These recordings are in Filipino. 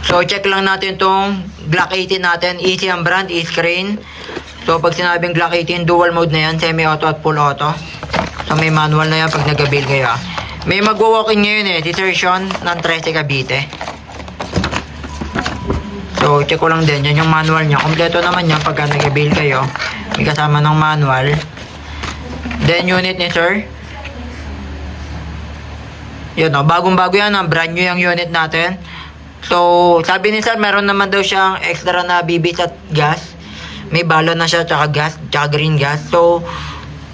So, check lang natin tong Glock 18 natin. Easy ang brand, E-screen. So, pag sinabing Glock 18, dual mode na yan. Semi-auto at full auto. So, may manual na yan pag nag-build kayo. May magwa-walking ngayon si Sir Sean ng 13 Cavite. So, check ko lang din. Yan yung manual niya. Kompleto naman yan pagka nag-build kayo. May kasama ng manual. Then, unit ni Sir. Yun bagong-bago yan. Brand new yung unit natin. So, sabi ni Sir, meron naman daw siyang extra na bibis at gas. May balon na siya, tsaka gas, tsaka green gas. So,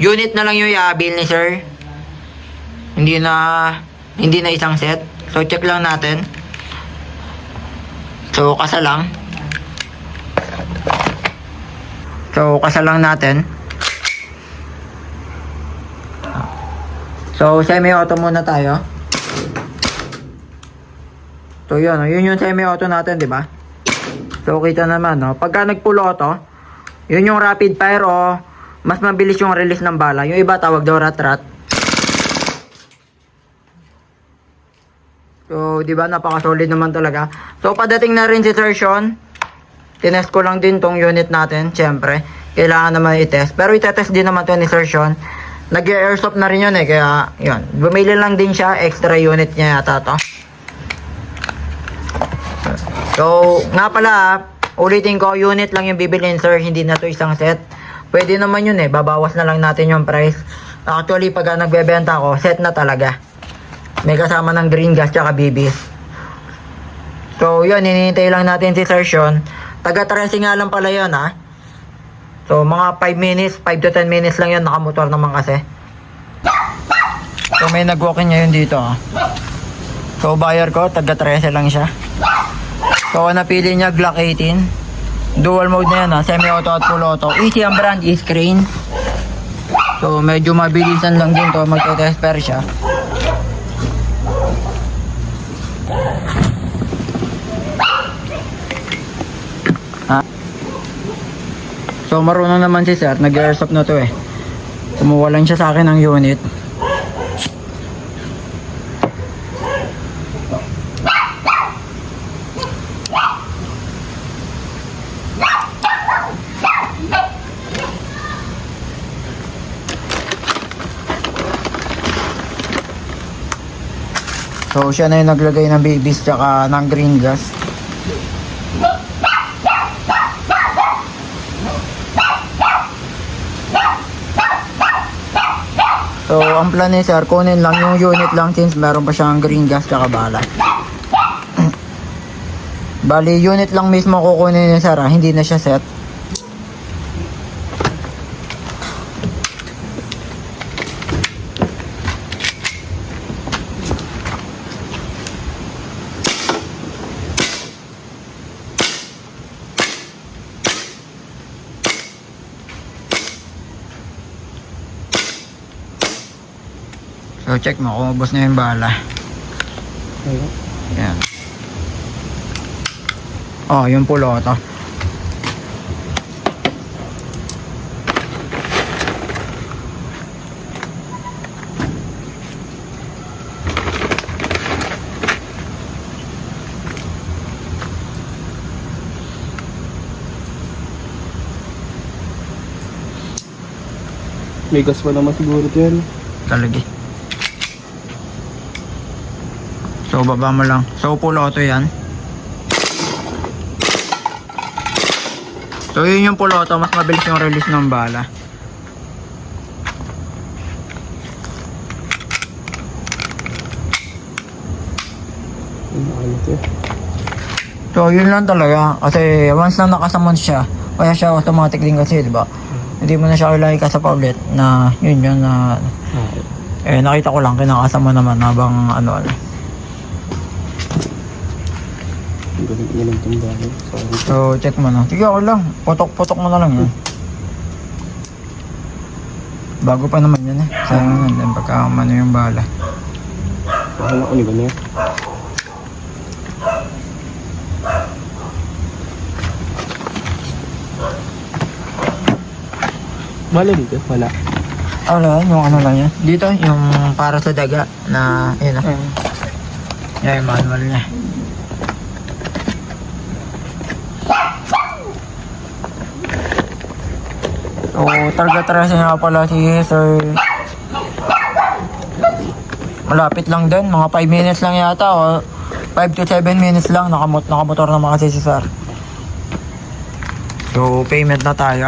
unit na lang yung i-avail ni Sir. Hindi na isang set. So, check lang natin. So, kasa lang. So, kasa lang natin. So, semi-auto muna tayo. So, yun yung semi-auto natin, di ba? So, kita naman, no? Pagka nag-full auto, yun yung rapid fire o mas mabilis yung release ng bala. Yung iba tawag daw rat-rat. So, di ba? Napaka-solid naman talaga. So, padating na rin si Sir Sean. Tinest ko lang din tong unit natin, syempre. Kailangan naman i-test. Pero itetest din naman to ni Sir Sean. Nag-airsoft na rin yun kaya, yun. Bumili lang din siya, extra unit niya yata to. So, nga pala, ulitin ko, unit lang yung bibilin, Sir. Hindi na to isang set. Pwede naman yun babawas na lang natin yung price. Actually, pag nagbebenta ako, set na talaga. May kasama ng green gas tsaka bibis. So, yun, hinihintay lang natin si Sir Sean. Taga-tracing nga lang pala yun, ha. So, mga 5 minutes, 5 to 10 minutes lang yun, nakamotor naman kasi. So, may nag-walking ngayon dito, ha. So, buyer ko, taga-13 lang siya. So, napili niya Glock 18. Dual mode na yan, ha. Semi-auto at full auto. Easy ang brand, E-screen. So, medyo mabilisan lang din to. Magte-tester siya. Ha? So, marunong naman si Sir. Nag-airsoft na to Kumuha lang siya sa akin ng unit. So, siya na yung naglagay ng bibis tsaka ng green gas. So, ang plan ni Sir, kunin lang yung unit lang since meron pa siyang green gas tsaka bala. Bali, unit lang mismo kukunin ni Sir, hindi na siya set. So, check mo kung ubos na yung bala. Yan. Oh, yung full auto. May gas pa naman siguro ito yan. Talagi. So, baba mo lang. So, full auto yan. So, yun yung full auto. Mas mabilis yung release ng bala. So, yun lang talaga. Kasi, once na nakasamon siya, kaya siya automatic din kasi, diba? Hindi mo na siya kailangan ikasapa ulit na, yun na, nakita ko lang, kinakasama naman habang ano. So, check mo na. Sige, ako lang. Putok-putok mo na lang yan. Bago pa naman yan Sayang yan. Pagka umano yung bala. Bahala ko niba niya. Wala dito? Wala. Wala, yung ano lang yan. Dito, yung para sa daga na, yun Yan, yung manual niya. So, target tracing nga pala si Sir. Malapit lang din, mga 5 minutes lang yata o 5 to 7 minutes lang nakamotor naman kasi si Sir. So, payment na tayo.